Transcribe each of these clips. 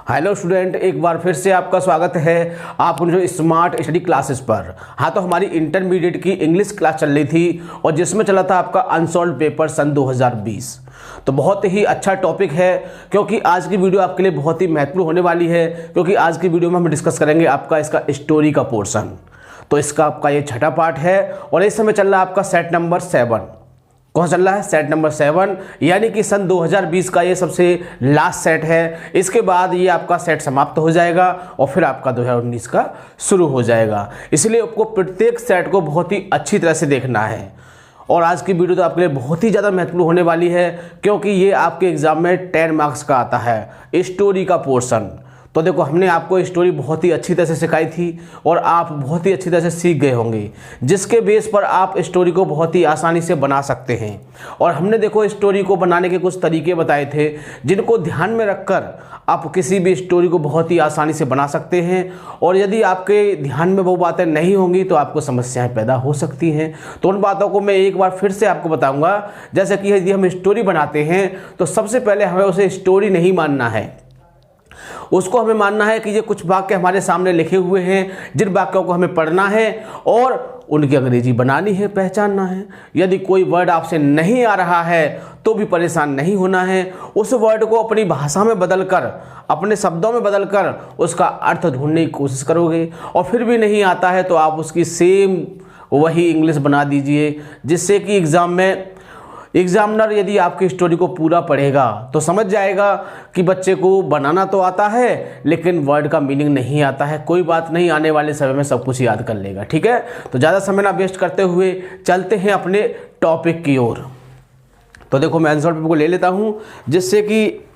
Hello student, एक बार फिर से आपका स्वागत है आप उन जो स्मार्ट स्टडी क्लासेस पर। हाँ, तो हमारी इंटरमीडिएट की इंग्लिश क्लास चल रही थी और जिसमें चला था आपका अनसॉल्व्ड पेपर सन 2020। तो बहुत ही अच्छा टॉपिक है क्योंकि आज की वीडियो आपके लिए बहुत ही महत्वपूर्ण होने वाली है, क्योंकि आज की वीडियो में हम डिस्कस करेंगे आपका इसका स्टोरी का पोर्शन। तो इसका आपका ये छठा पार्ट है और इस समय चल रहा है आपका सेट नंबर 7। कौन चल रहा है? सेट नंबर 7, यानी कि सन 2020 का ये सबसे लास्ट सेट है। इसके बाद ये आपका सेट समाप्त हो जाएगा और फिर आपका 2019 का शुरू हो जाएगा। इसलिए आपको प्रत्येक सेट को बहुत ही अच्छी तरह से देखना है और आज की वीडियो तो आपके लिए बहुत ही ज़्यादा महत्वपूर्ण होने वाली है, क्योंकि ये आपके एग्जाम में 10 मार्क्स का आता है स्टोरी का पोर्शन। तो देखो, हमने आपको स्टोरी बहुत ही अच्छी तरह से सिखाई थी और आप बहुत ही अच्छी तरह से सीख गए होंगे, जिसके बेस पर आप स्टोरी को बहुत ही आसानी से बना सकते हैं। और हमने देखो स्टोरी को बनाने के कुछ तरीके बताए थे, जिनको ध्यान में रखकर आप किसी भी स्टोरी को बहुत ही आसानी से बना सकते हैं। और यदि आपके ध्यान में वो बातें नहीं होंगी तो आपको समस्याएं पैदा हो सकती हैं। तो उन बातों को मैं एक बार फिर से आपको बताऊंगा। जैसे कि यदि हम स्टोरी बनाते हैं तो सबसे पहले हमें उसे स्टोरी नहीं मानना है, उसको हमें मानना है कि ये कुछ वाक्य हमारे सामने लिखे हुए हैं, जिन वाक्यों को हमें पढ़ना है और उनकी अंग्रेजी बनानी है, पहचानना है। यदि कोई वर्ड आपसे नहीं आ रहा है तो भी परेशान नहीं होना है। उस वर्ड को अपनी भाषा में बदलकर, अपने शब्दों में बदलकर उसका अर्थ ढूंढने की कोशिश करोगे और फिर भी नहीं आता है तो आप उसकी सेम वही इंग्लिश बना दीजिए, जिससे कि एग्ज़ाम में एग्जामिनर यदि आपकी स्टोरी को पूरा पढ़ेगा तो समझ जाएगा कि बच्चे को बनाना तो आता है लेकिन वर्ड का मीनिंग नहीं आता है। कोई बात नहीं, आने वाले समय में सब कुछ याद कर लेगा। ठीक है, तो ज़्यादा समय ना वेस्ट करते हुए चलते हैं अपने टॉपिक की ओर। तो देखो, मैं आंसर पेपर को ले लेता हूँ, जिससे कि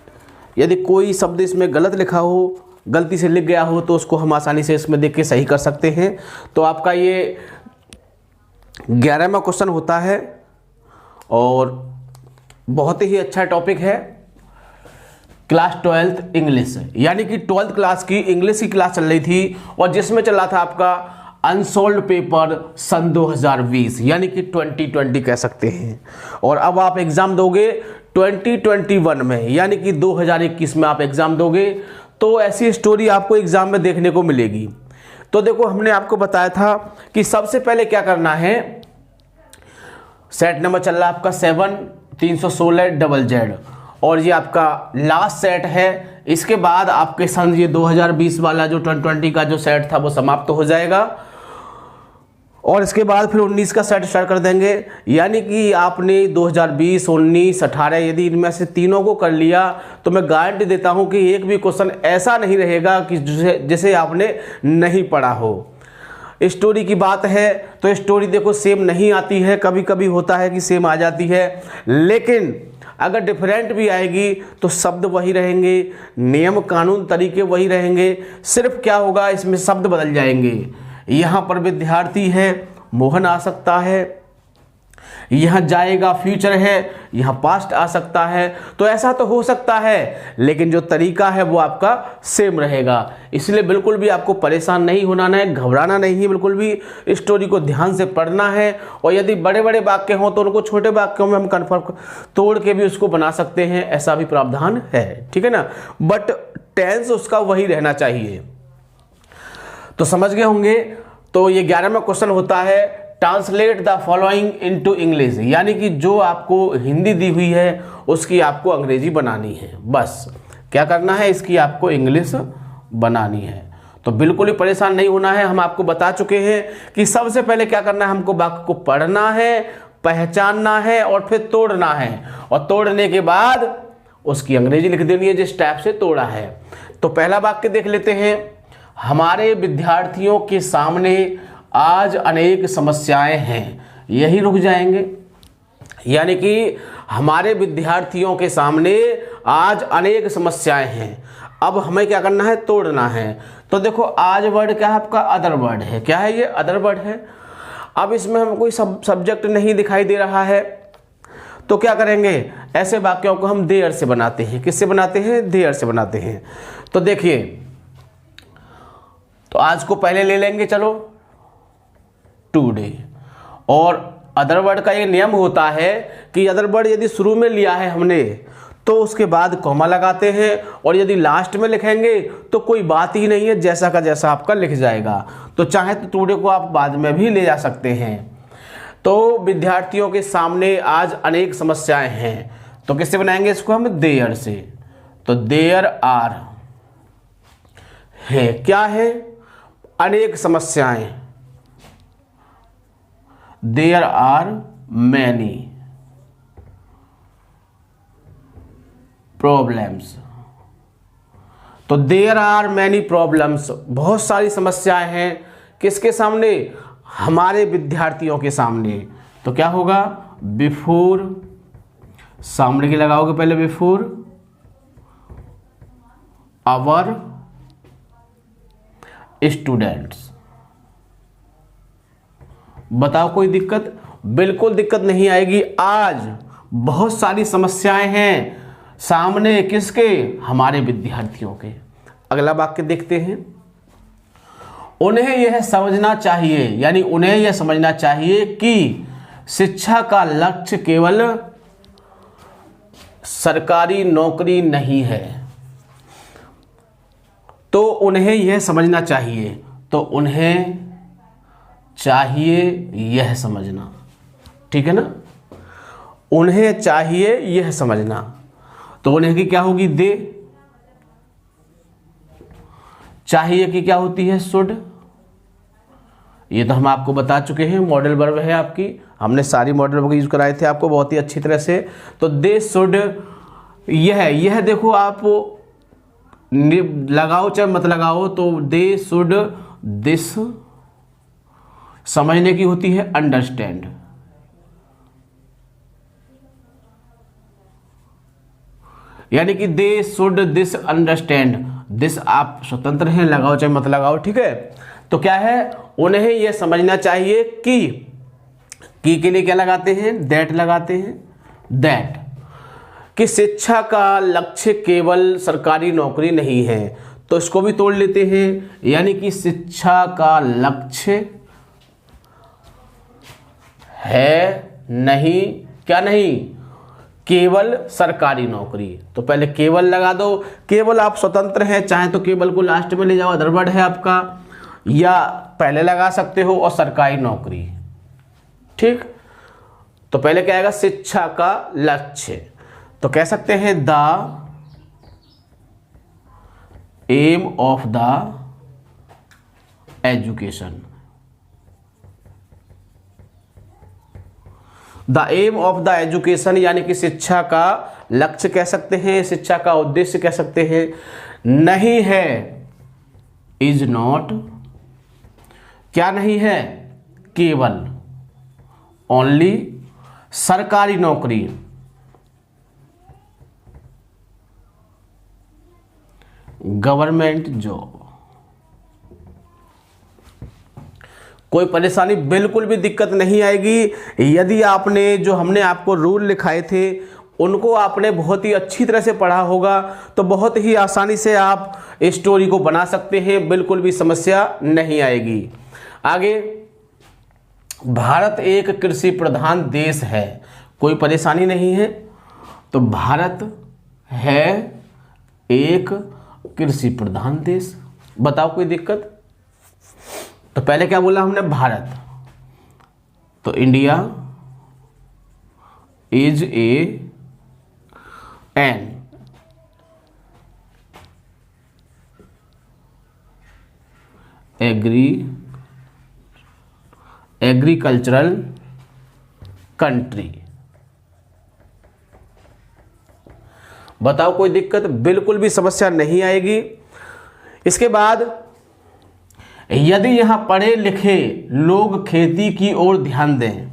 यदि कोई शब्द इसमें गलत लिखा हो, गलती से लिख गया हो, तो उसको हम आसानी से इसमें देख के सही कर सकते हैं। तो आपका ये 11वां क्वेश्चन होता है और बहुत ही अच्छा टॉपिक है, क्लास 12th इंग्लिश, यानी कि 12th क्लास की इंग्लिश की क्लास चल रही थी और जिसमें चल रहा था आपका अनसॉल्व्ड पेपर सन 2020, यानी कि 2020 कह सकते हैं। और अब आप एग्ज़ाम दोगे 2021 में, यानी कि 2021 में आप एग्ज़ाम दोगे, तो ऐसी स्टोरी आपको एग्ज़ाम में देखने को मिलेगी। तो देखो, हमने आपको बताया था कि सबसे पहले क्या करना है। सेट नंबर चल रहा है आपका 7 316 डबल जेड और ये आपका लास्ट सेट है। इसके बाद आपके सन ये 2020 वाला जो 2020 का जो सेट था वो समाप्त हो जाएगा और इसके बाद फिर 19 का सेट स्टार्ट कर देंगे। यानी कि आपने 2020, 19, 18 यदि इनमें से तीनों को कर लिया तो मैं गारंटी देता हूं कि एक भी क्वेश्चन ऐसा नहीं रहेगा कि जिसे आपने नहीं पढ़ा हो। स्टोरी की बात है तो स्टोरी देखो सेम नहीं आती है, कभी कभी होता है कि सेम आ जाती है, लेकिन अगर डिफरेंट भी आएगी तो शब्द वही रहेंगे, नियम कानून तरीके वही रहेंगे। सिर्फ क्या होगा, इसमें शब्द बदल जाएंगे। यहाँ पर विद्यार्थी है, मोहन आ सकता है, यहाँ जाएगा फ्यूचर है, यहाँ पास्ट आ सकता है। तो ऐसा तो हो सकता है, लेकिन जो तरीका है वो आपका सेम रहेगा। इसलिए बिल्कुल भी आपको परेशान नहीं होना है, घबराना नहीं है, बिल्कुल भी स्टोरी को ध्यान से पढ़ना है। और यदि बड़े बड़े वाक्य हों तो उनको छोटे वाक्यों में हम कन्फर्म तोड़ के भी उसको बना सकते हैं, ऐसा भी प्रावधान है। ठीक है ना, बट टेंस उसका वही रहना चाहिए। तो समझ गए होंगे। तो ये 11वां क्वेश्चन होता है, translate the following into English, यानी कि जो आपको हिंदी दी हुई है उसकी आपको अंग्रेजी बनानी है। बस क्या करना है, इसकी आपको इंग्लिश बनानी है। तो बिल्कुल ही परेशान नहीं होना है। हम आपको बता चुके हैं कि सबसे पहले क्या करना है, हमको वाक्य को पढ़ना है, पहचानना है और फिर तोड़ना है। और तोड़ने के बाद उसकी अंग्रेजी लिख देनी है जिस टाइप से तोड़ा है। तो पहला वाक्य देख लेते हैं, हमारे विद्यार्थियों के सामने आज अनेक समस्याएं हैं। यही रुक जाएंगे, यानी कि हमारे विद्यार्थियों के सामने आज अनेक समस्याएं हैं। अब हमें क्या करना है, तोड़ना है। तो देखो, आज वर्ड क्या है आपका, अदर वर्ड है। क्या है ये, अदर वर्ड है। अब इसमें हमें कोई सब्जेक्ट नहीं दिखाई दे रहा है, तो क्या करेंगे, ऐसे वाक्यों को हम देयर से बनाते हैं। किससे बनाते हैं, देयर से बनाते हैं। तो देखिए, तो आज को पहले ले लेंगे, चलो टुडे। और अदर वर्ड का ये नियम होता है कि अदर वर्ड यदि शुरू में लिया है हमने तो उसके बाद कॉमा लगाते हैं, और यदि लास्ट में लिखेंगे तो कोई बात ही नहीं है, जैसा का जैसा आपका लिख जाएगा। तो चाहे तो टुडे को आप बाद में भी ले जा सकते हैं। तो विद्यार्थियों के सामने आज अनेक समस्याएं हैं, तो किससे बनाएंगे इसको हम? देयर से। तो देयर आर है, क्या है? अनेक समस्याएं। There are many problems. तो देयर आर मैनी प्रॉब्लम्स, बहुत सारी समस्याएं हैं। किसके सामने? हमारे विद्यार्थियों के सामने। तो क्या होगा? बिफोर, सामने की लगाओगे पहले, बिफोर आवर स्टूडेंट्स। बताओ कोई दिक्कत? बिल्कुल दिक्कत नहीं आएगी। आज बहुत सारी समस्याएं हैं सामने, किसके? हमारे विद्यार्थियों के। अगला वाक्य देखते हैं। उन्हें यह समझना चाहिए, यानी उन्हें यह समझना चाहिए कि शिक्षा का लक्ष्य केवल सरकारी नौकरी नहीं है। तो उन्हें यह समझना चाहिए, तो उन्हें चाहिए यह समझना, ठीक है ना? उन्हें चाहिए यह समझना। तो उन्हें की क्या होगी? दे। चाहिए की क्या होती है? शुड। ये तो हम आपको बता चुके हैं, मॉडल वर्ब है आपकी, हमने सारी मॉडल वर्ब यूज कराए थे आपको बहुत ही अच्छी तरह से। तो दे शुड, यह देखो आप लगाओ चाहे मत लगाओ, तो दे शुड, दिस समझने की होती है अंडरस्टैंड। यानी कि they should this understand. This आप स्वतंत्र हैं, लगाओ चाहे मत लगाओ, ठीक है। तो क्या है? उन्हें यह समझना चाहिए कि के लिए क्या लगाते हैं? दैट लगाते हैं। दैट, कि शिक्षा का लक्ष्य केवल सरकारी नौकरी नहीं है। तो इसको भी तोड़ लेते हैं, यानी कि शिक्षा का लक्ष्य है नहीं, क्या नहीं? केवल सरकारी नौकरी। तो पहले केवल लगा दो। केवल आप स्वतंत्र हैं, चाहे तो केवल को लास्ट में ले जाओ, अदर वर्ड है आपका, या पहले लगा सकते हो, और सरकारी नौकरी, ठीक। तो पहले क्या आएगा? शिक्षा का लक्ष्य। तो कह सकते हैं the aim of the education. The aim of the education, यानी कि शिक्षा का लक्ष्य कह सकते हैं, शिक्षा का उद्देश्य कह सकते हैं, नहीं है, इज नॉट, क्या नहीं है? केवल, ओनली, सरकारी नौकरी, गवर्नमेंट जॉब। कोई परेशानी बिल्कुल भी दिक्कत नहीं आएगी। यदि आपने जो हमने आपको रूल लिखाए थे उनको आपने बहुत ही अच्छी तरह से पढ़ा होगा, तो बहुत ही आसानी से आप स्टोरी को बना सकते हैं, बिल्कुल भी समस्या नहीं आएगी। आगे, भारत एक कृषि प्रधान देश है, कोई परेशानी नहीं है। तो भारत है एक कृषि प्रधान देश, बताओ कोई दिक्कत? तो पहले क्या बोला हमने? भारत। तो India is an agricultural country. बताओ कोई दिक्कत? बिल्कुल भी समस्या नहीं आएगी। इसके बाद, यदि यहां पढ़े लिखे लोग खेती की ओर ध्यान दें,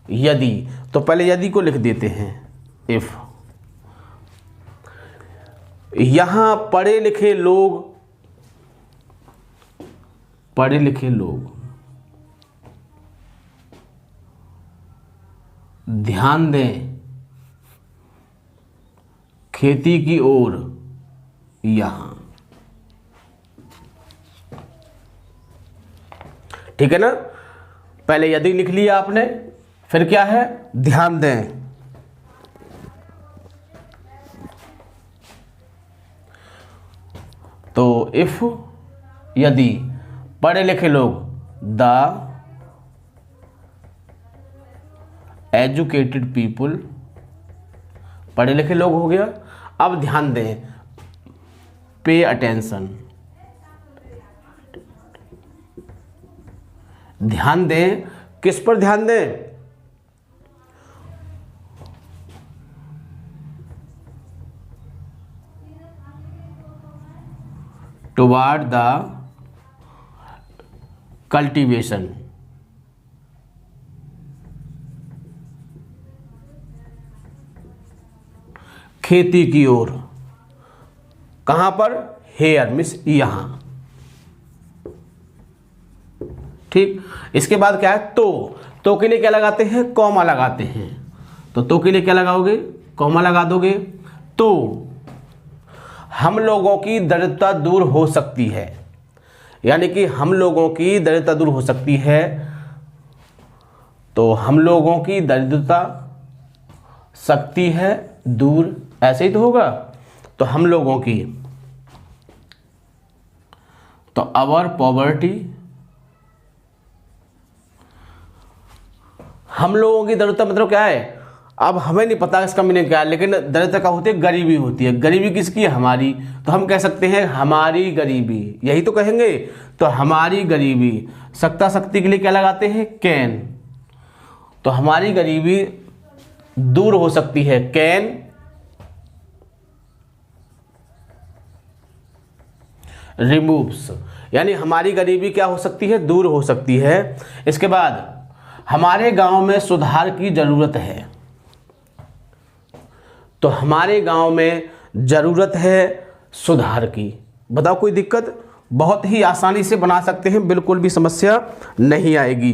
यदि, तो पहले यदि को लिख देते हैं, इफ। यहां पढ़े लिखे लोग ध्यान दें खेती की ओर, यहां, ठीक है ना। पहले यदि लिख लिया आपने, फिर क्या है? ध्यान दें। तो इफ यदि पढ़े लिखे लोग, द एजुकेटेड पीपुल, पढ़े लिखे लोग हो गया। अब ध्यान दें, पे अटेंशन, ध्यान दें, किस पर ध्यान दें? टुवार्ड द कल्टीवेशन, खेती की ओर। कहां पर? हेयर मिस यहां। ठीक, इसके बाद क्या है? तो के लिए क्या लगाते हैं? कॉमा लगाते हैं। तो के लिए क्या लगाओगे? कॉमा लगा दोगे। तो हम लोगों की दरिद्रता दूर हो सकती है, यानी कि हम लोगों की दरिद्रता दूर हो सकती है। तो हम लोगों की दरिद्रता सकती है दूर, ऐसे ही तो होगा। तो हम लोगों की, तो आवर पॉवर्टी, हम लोगों की दरिद्रता मतलब क्या है? अब हमें नहीं पता इसका मीनिंग क्या है, लेकिन दरिद्रता क्या होती है? गरीबी होती है। गरीबी किसकी है? हमारी। तो हम कह सकते हैं हमारी गरीबी, यही तो कहेंगे। तो हमारी गरीबी, सत्ता शक्ति के लिए क्या लगाते हैं? कैन। तो हमारी गरीबी दूर हो सकती है, कैन रिमूव्स, यानी हमारी गरीबी क्या हो सकती है? दूर हो सकती है। इसके बाद हमारे गांव में सुधार की जरूरत है। तो हमारे गांव में जरूरत है सुधार की। बताओ कोई दिक्कत? बहुत ही आसानी से बना सकते हैं, बिल्कुल भी समस्या नहीं आएगी।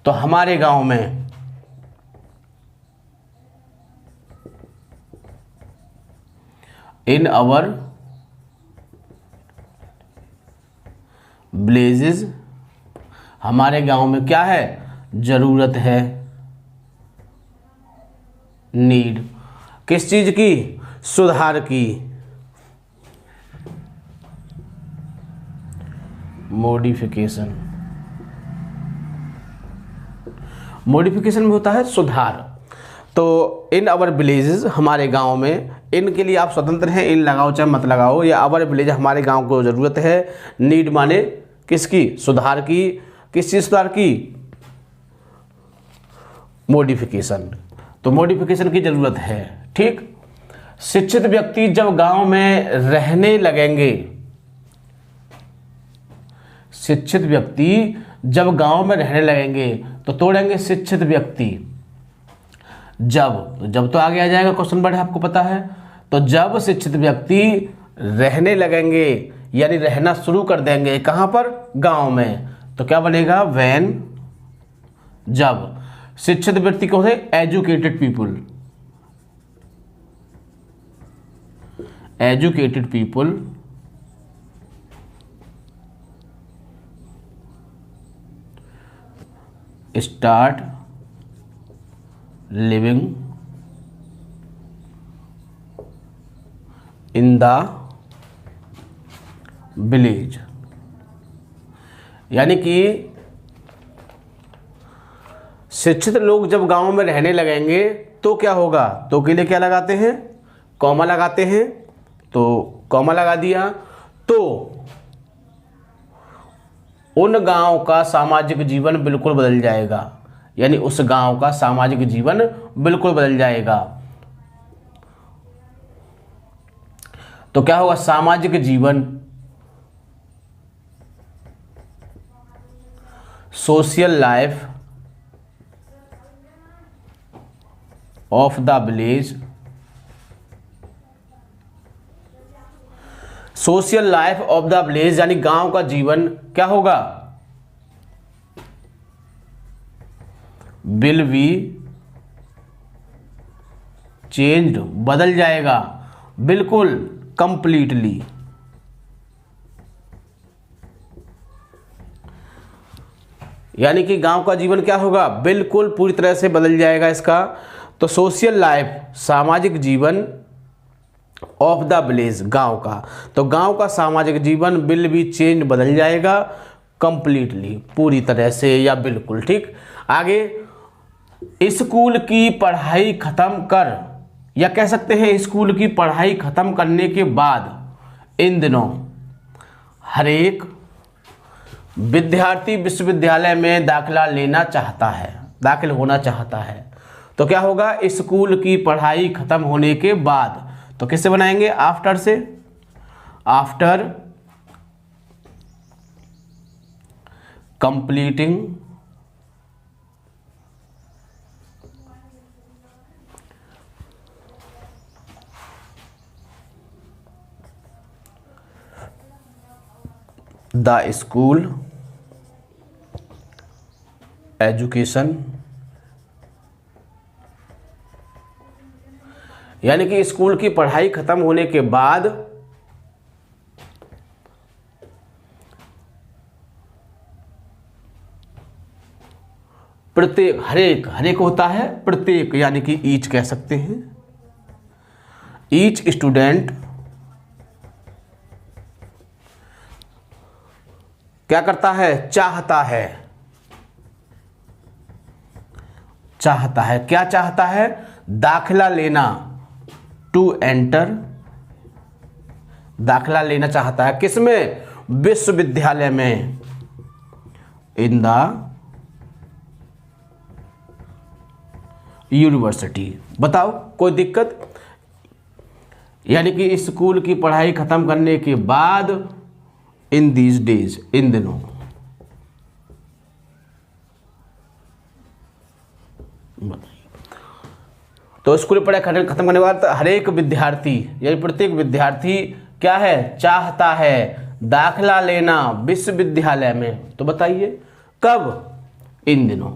तो हमारे गांव में इन आवर विलेजेस, हमारे गांव में क्या है? जरूरत है, नीड, किस चीज की? सुधार की, मॉडिफिकेशन। मॉडिफिकेशन में होता है सुधार। तो इन आवर विलेजेस, हमारे गांव में, इन के लिए आप स्वतंत्र हैं, इन लगाओ चाहे मत लगाओ। या आवर विलेज, हमारे गांव को जरूरत है। नीड माने किसकी? सुधार की। किस चीज सुधार की? मॉडिफिकेशन। तो मॉडिफिकेशन की जरूरत है। ठीक, शिक्षित व्यक्ति जब गांव में रहने लगेंगे, शिक्षित व्यक्ति जब गांव में रहने लगेंगे, तो तोड़ेंगे शिक्षित व्यक्ति। जब तो आगे आ जाएगा, क्वेश्चन वर्ड है, आपको पता है। तो जब शिक्षित व्यक्ति रहने लगेंगे, यानी रहना शुरू कर देंगे, कहां पर? गांव में। तो क्या बनेगा? व्हेन, जब शिक्षित व्यक्ति कौन है? Educated people, educated people start living in the village, यानी कि शिक्षित लोग जब गांव में रहने लगेंगे तो क्या होगा? तो के लिए क्या लगाते हैं? कॉमा लगाते हैं। तो कॉमा लगा दिया। तो उन गांव का सामाजिक जीवन बिल्कुल बदल जाएगा, यानी उस गांव का सामाजिक जीवन बिल्कुल बदल जाएगा। तो क्या होगा? सामाजिक जीवन, social life of the village, social life of the village, यानी गांव का जीवन क्या होगा? विल बी चेंज्ड, बदल जाएगा बिल्कुल, कंप्लीटली। यानी कि गांव का जीवन क्या होगा? बिल्कुल पूरी तरह से बदल जाएगा इसका। तो सोशल लाइफ सामाजिक जीवन ऑफ द विलेज गांव का, तो गांव का सामाजिक जीवन विल बी चेंज बदल जाएगा कंप्लीटली पूरी तरह से या बिल्कुल। ठीक, आगे स्कूल की पढ़ाई खत्म कर, या कह सकते हैं स्कूल की पढ़ाई खत्म करने के बाद इन दिनों हर एक विद्यार्थी विश्वविद्यालय में दाखिला लेना चाहता है, दाखिल होना चाहता है। तो क्या होगा, स्कूल की पढ़ाई खत्म होने के बाद, तो किससे बनाएंगे, आफ्टर से, after completing the school education, यानी कि स्कूल की पढ़ाई खत्म होने के बाद प्रत्येक, हरेक होता है प्रत्येक, यानी कि ईच कह सकते हैं, ईच स्टूडेंट क्या करता है, चाहता है, क्या चाहता है, दाखिला लेना, टू एंटर, दाखिला लेना चाहता है किसमें, विश्वविद्यालय में, इन द यूनिवर्सिटी। बताओ कोई दिक्कत, यानी कि स्कूल की पढ़ाई खत्म करने के बाद इन दीज डेज, इन दिनों, तो स्कूल की पढ़ाई खत्म करने के बाद हर एक विद्यार्थी यानी प्रत्येक विद्यार्थी क्या है, चाहता है दाखिला लेना विश्वविद्यालय में। तो बताइए कब, इन दिनों।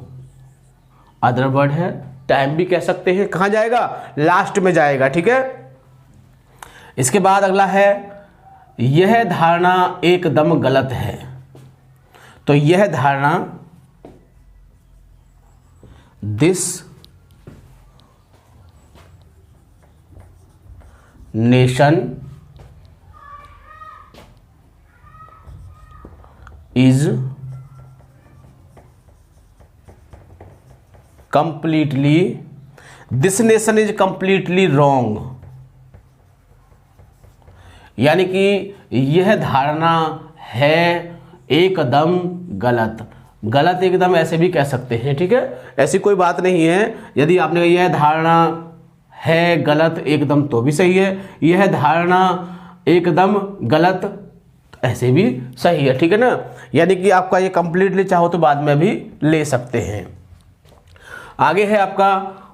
अदर वर्ड है, टाइम भी कह सकते हैं, कहाँ जाएगा, लास्ट में जाएगा। ठीक है, इसके बाद अगला है, यह धारणा एकदम गलत है। तो यह धारणा, this nation is completely, this nation is completely wrong, यानी कि यह धारणा है एकदम गलत। गलत एकदम ऐसे भी कह सकते हैं। ठीक है, ऐसी कोई बात नहीं है, यदि आपने यह धारणा है गलत एकदम तो भी सही है, यह धारणा एकदम गलत ऐसे भी सही है। ठीक है ना, यानी कि आपका ये कंप्लीटली चाहो तो बाद में भी ले सकते हैं। आगे है आपका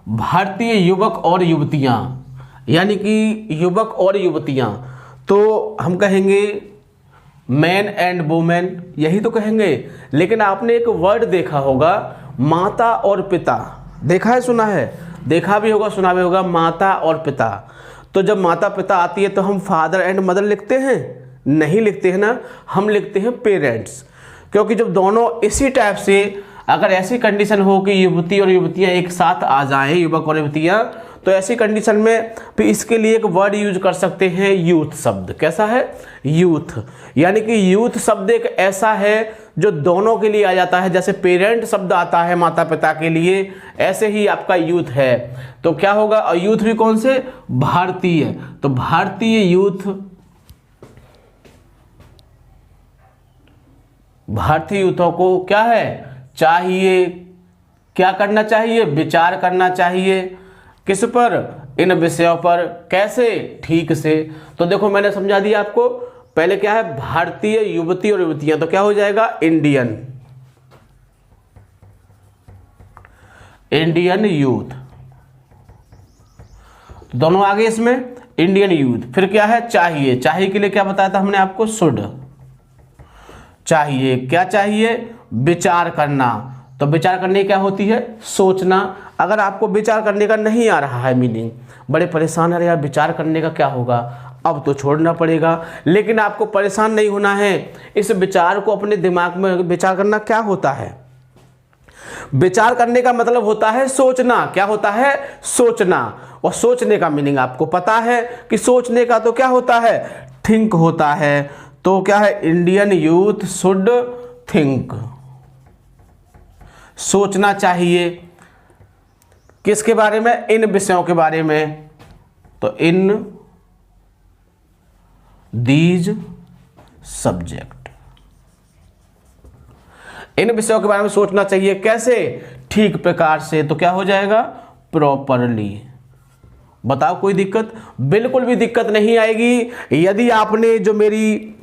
भारतीय युवक और युवतियां, यानी कि युवक और युवतियां, तो हम कहेंगे मैन एंड वुमेन, यही तो कहेंगे। लेकिन आपने एक वर्ड देखा होगा, माता और पिता, देखा है, सुना है, देखा भी होगा सुना भी होगा, माता और पिता। तो जब माता पिता आती है तो हम फादर एंड मदर लिखते हैं, नहीं लिखते हैं ना, हम लिखते हैं पेरेंट्स। क्योंकि जब दोनों इसी टाइप से, अगर ऐसी कंडीशन हो कि युवती और युवतियां एक साथ आ जाएं, युवक और युवतियां, तो ऐसी कंडीशन में फिर इसके लिए एक वर्ड यूज कर सकते हैं, यूथ शब्द। कैसा है, यूथ, यानी कि यूथ शब्द एक ऐसा है जो दोनों के लिए आ जाता है। जैसे पेरेंट शब्द आता है माता पिता के लिए, ऐसे ही आपका यूथ है। तो क्या होगा, और यूथ भी कौन से, भारतीय। तो भारतीय यूथ, भारतीय यूथों को क्या है, चाहिए, क्या करना चाहिए, विचार करना चाहिए, किस पर, इन विषयों पर, कैसे, ठीक से। तो देखो मैंने समझा दिया आपको, पहले क्या है, भारतीय युवती और युवतियां, तो क्या हो जाएगा, इंडियन, इंडियन यूथ, दोनों आगे इसमें इंडियन यूथ। फिर क्या है, चाहिए, चाहिए के लिए क्या बताया था हमने आपको, शुड, चाहिए, क्या चाहिए, विचार करना। तो विचार करने क्या होती है, सोचना। अगर आपको विचार करने का नहीं आ रहा है मीनिंग, बड़े परेशान है यार, विचार करने का क्या होगा, अब तो छोड़ना पड़ेगा। लेकिन आपको परेशान नहीं होना है, इस विचार को अपने दिमाग में, विचार करना क्या होता है, विचार करने का मतलब होता है सोचना। क्या होता है? सोचना। और सोचने का मीनिंग आपको पता है कि सोचने का तो क्या होता है? थिंक होता है। तो क्या है? Indian youth should think. सोचना चाहिए किसके बारे में? इन विषयों के बारे में। तो इन दीज सब्जेक्ट, इन विषयों के बारे में सोचना चाहिए। कैसे? ठीक प्रकार से। तो क्या हो जाएगा? प्रॉपरली। बताओ कोई दिक्कत? बिल्कुल भी दिक्कत नहीं आएगी। यदि आपने जो मेरी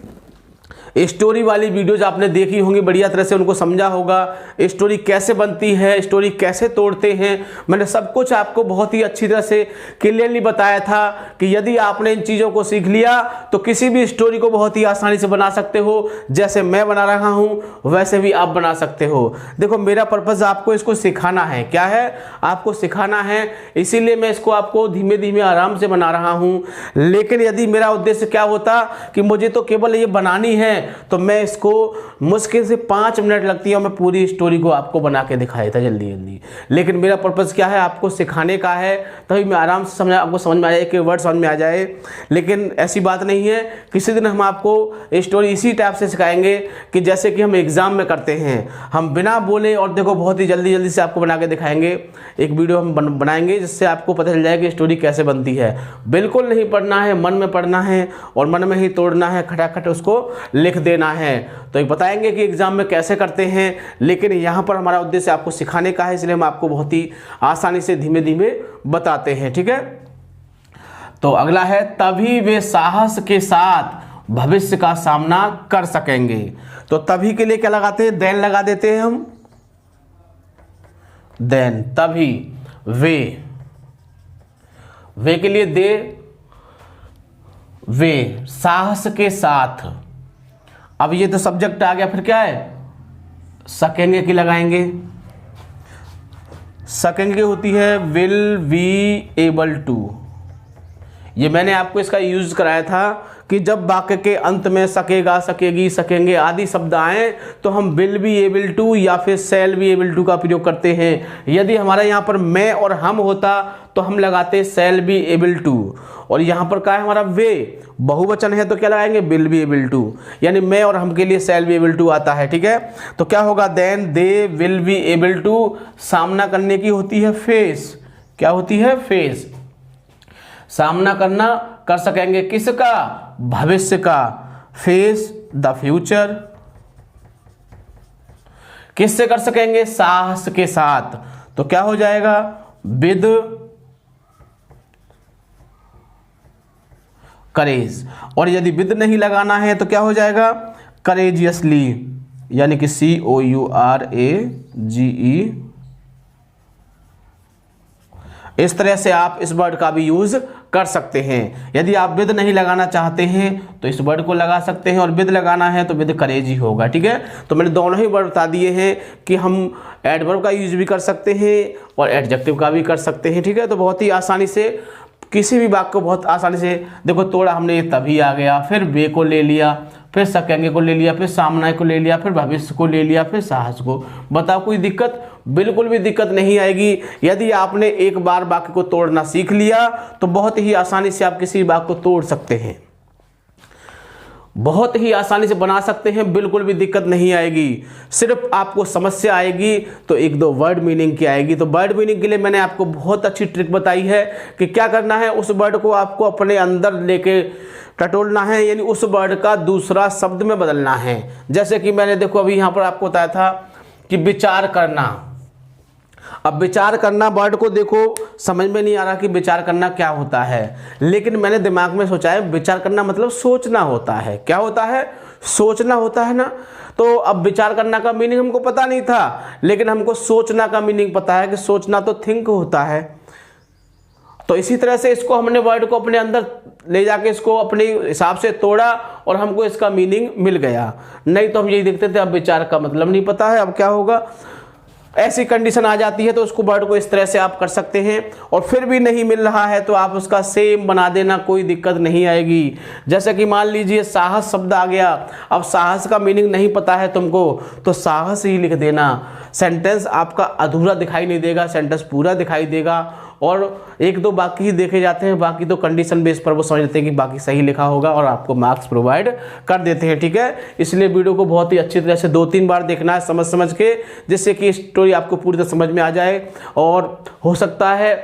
स्टोरी वाली वीडियोज आपने देखी होंगी, बढ़िया तरह से उनको समझा होगा, स्टोरी कैसे बनती है, स्टोरी कैसे तोड़ते हैं, मैंने सब कुछ आपको बहुत ही अच्छी तरह से क्लियरली बताया था कि यदि आपने इन चीज़ों को सीख लिया तो किसी भी स्टोरी को बहुत ही आसानी से बना सकते हो। जैसे मैं बना रहा हूं वैसे भी आप बना सकते हो। देखो, मेरा पर्पज़ आपको इसको सिखाना है। क्या है? आपको सिखाना है, इसीलिए मैं इसको आपको धीमे धीमे आराम से बना रहा हूं। लेकिन यदि मेरा उद्देश्य क्या होता कि मुझे तो केवल ये बनानी है, तो मैं इसको मुश्किल से 5 मिनट लगती है और मैं पूरी स्टोरी को आपको बना के दिखाया था जल्दी जल्दी। लेकिन मेरा पर्पज़ क्या है? आपको सिखाने का है, तभी मैं आराम से समझा, आपको समझ में आ जाए, कि वर्ड समझ में आ जाए। लेकिन ऐसी बात नहीं है, किसी दिन हम आपको स्टोरी इसी टाइप से सिखाएंगे कि जैसे कि हम एग्ज़ाम में करते हैं, हम बिना बोले और देखो बहुत ही जल्दी जल्दी से आपको बना के दिखाएंगे। एक वीडियो हम बनाएंगे जिससे आपको पता चल जाए कि स्टोरी कैसे बनती है। बिल्कुल नहीं पढ़ना है, मन में पढ़ना है और मन में ही तोड़ना है, खटाखट उसको लिख देना है। तो एक बताएंगे कि एग्जाम में कैसे करते हैं, लेकिन यहाँ पर हमारा उद्देश्य आपको सिखाने का है, इसलिए हम आपको बहुत ही आसानी से धीमे धीमे बताते हैं। ठीक है, तो अगला है, तभी वे साहस के साथ भविष्य का सामना कर सकेंगे। तो तभी के लिए क्या लगाते हैं? देन लगा देते हैं हम। देन, तभी, वे के लिए दे, वे साहस के साथ। अब ये तो सब्जेक्ट आ गया, फिर क्या है? सकेंगे की लगाएंगे। सकेंगे होती है विल बी एबल टू। ये मैंने आपको इसका यूज कराया था कि जब वाक्य के अंत में सकेगा, सकेगी, सकेंगे आदि शब्द आए तो हम विल बी एबल टू या फिर शैल बी एबल टू का प्रयोग करते हैं। यदि हमारा यहाँ पर मैं और हम होता तो हम लगाते शैल बी एबल टू। और यहाँ पर क्या है? हमारा वे बहुवचन है तो क्या लगाएंगे? Will be able to. यानी मैं और हम के लिए शैल बी एबल टू आता है। ठीक है, तो क्या होगा? Then they will be able to. सामना करने की होती है फेस। क्या होती है? फेस। सामना करना कर सकेंगे किसका? भविष्य का। Face the future. किससे कर सकेंगे? साहस के साथ। तो क्या हो जाएगा? With courage. और यदि विद नहीं लगाना है तो क्या हो जाएगा? करेजियसली, यानी कि COURAGE। इस तरह से आप इस वर्ड का भी यूज कर सकते हैं। यदि आप विद नहीं लगाना चाहते हैं तो इस वर्ड को लगा सकते हैं, और विद लगाना है तो विद करेज ही होगा। ठीक है, तो मैंने दोनों ही वर्ड बता दिए हैं कि हम एडवर्ब का यूज भी कर सकते हैं और एडजेक्टिव का भी कर सकते हैं। ठीक है, तो बहुत ही आसानी से किसी भी वाक्य को बहुत आसानी से देखो तोड़ा हमने। ये तभी आ गया, फिर वे को ले लिया, फिर सकेंगे को ले लिया, फिर सामना को ले लिया, फिर भविष्य को ले लिया, फिर साहस को। बताओ कोई दिक्कत? बिल्कुल भी दिक्कत नहीं आएगी। यदि आपने एक बार वाक्य को तोड़ना सीख लिया तो बहुत ही आसानी से आप किसी वाक्य को तोड़ सकते हैं, बहुत ही आसानी से बना सकते हैं, बिल्कुल भी दिक्कत नहीं आएगी। सिर्फ आपको समस्या आएगी तो एक दो वर्ड मीनिंग की आएगी। तो वर्ड मीनिंग के लिए मैंने आपको बहुत अच्छी ट्रिक बताई है कि क्या करना है, उस वर्ड को आपको अपने अंदर लेके टटोलना है, यानी उस वर्ड का दूसरा शब्द में बदलना है। जैसे कि मैंने देखो अभी यहाँ पर आपको बताया था कि विचार करना। अब विचार करना वर्ड को देखो समझ में नहीं आ रहा कि विचार करना क्या होता है, लेकिन मैंने दिमाग में सोचा है विचार करना मतलब सोचना होता है। क्या होता है? सोचना होता है ना। तो अब विचार करना का मीनिंग हमको पता नहीं था, लेकिन हमको सोचना का मीनिंग पता है कि सोचना तो थिंक होता है। तो इसी तरह से इसको हमने वर्ड को अपने अंदर ले जाके इसको अपने हिसाब से तोड़ा और हमको इसका मीनिंग मिल गया। नहीं तो हम यही देखते थे अब विचार का मतलब नहीं पता है, अब क्या होगा, ऐसी कंडीशन आ जाती है तो उसको वर्ड को इस तरह से आप कर सकते हैं। और फिर भी नहीं मिल रहा है तो आप उसका सेम बना देना, कोई दिक्कत नहीं आएगी। जैसे कि मान लीजिए साहस शब्द आ गया, अब साहस का मीनिंग नहीं पता है तुमको तो साहस ही लिख देना। सेंटेंस आपका अधूरा दिखाई नहीं देगा, सेंटेंस पूरा दिखाई देगा। और एक दो बाकी ही देखे जाते हैं, बाकी तो कंडीशन बेस पर वो समझ लेते हैं कि बाकी सही लिखा होगा और आपको मार्क्स प्रोवाइड कर देते हैं। ठीक है, इसलिए वीडियो को बहुत ही अच्छी तरह से 2-3 बार देखना है समझ के, जिससे कि स्टोरी आपको पूरी तरह समझ में आ जाए। और हो सकता है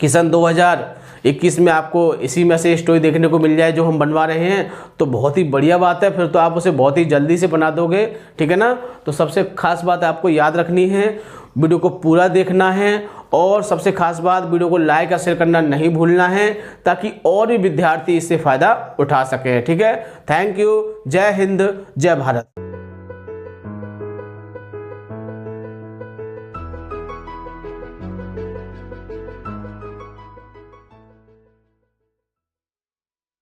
कि सन 2021 में आपको इसी में से स्टोरी देखने को मिल जाए जो हम बनवा रहे हैं, तो बहुत ही बढ़िया बात है, फिर तो आप उसे बहुत ही जल्दी से बना दोगे। ठीक है ना, तो सबसे खास बात आपको याद रखनी है, वीडियो को पूरा देखना है और सबसे खास बात वीडियो को लाइक और शेयर करना नहीं भूलना है, ताकि और भी विद्यार्थी इससे फ़ायदा उठा सकें। ठीक है, थैंक यू, जय हिंद, जय भारत।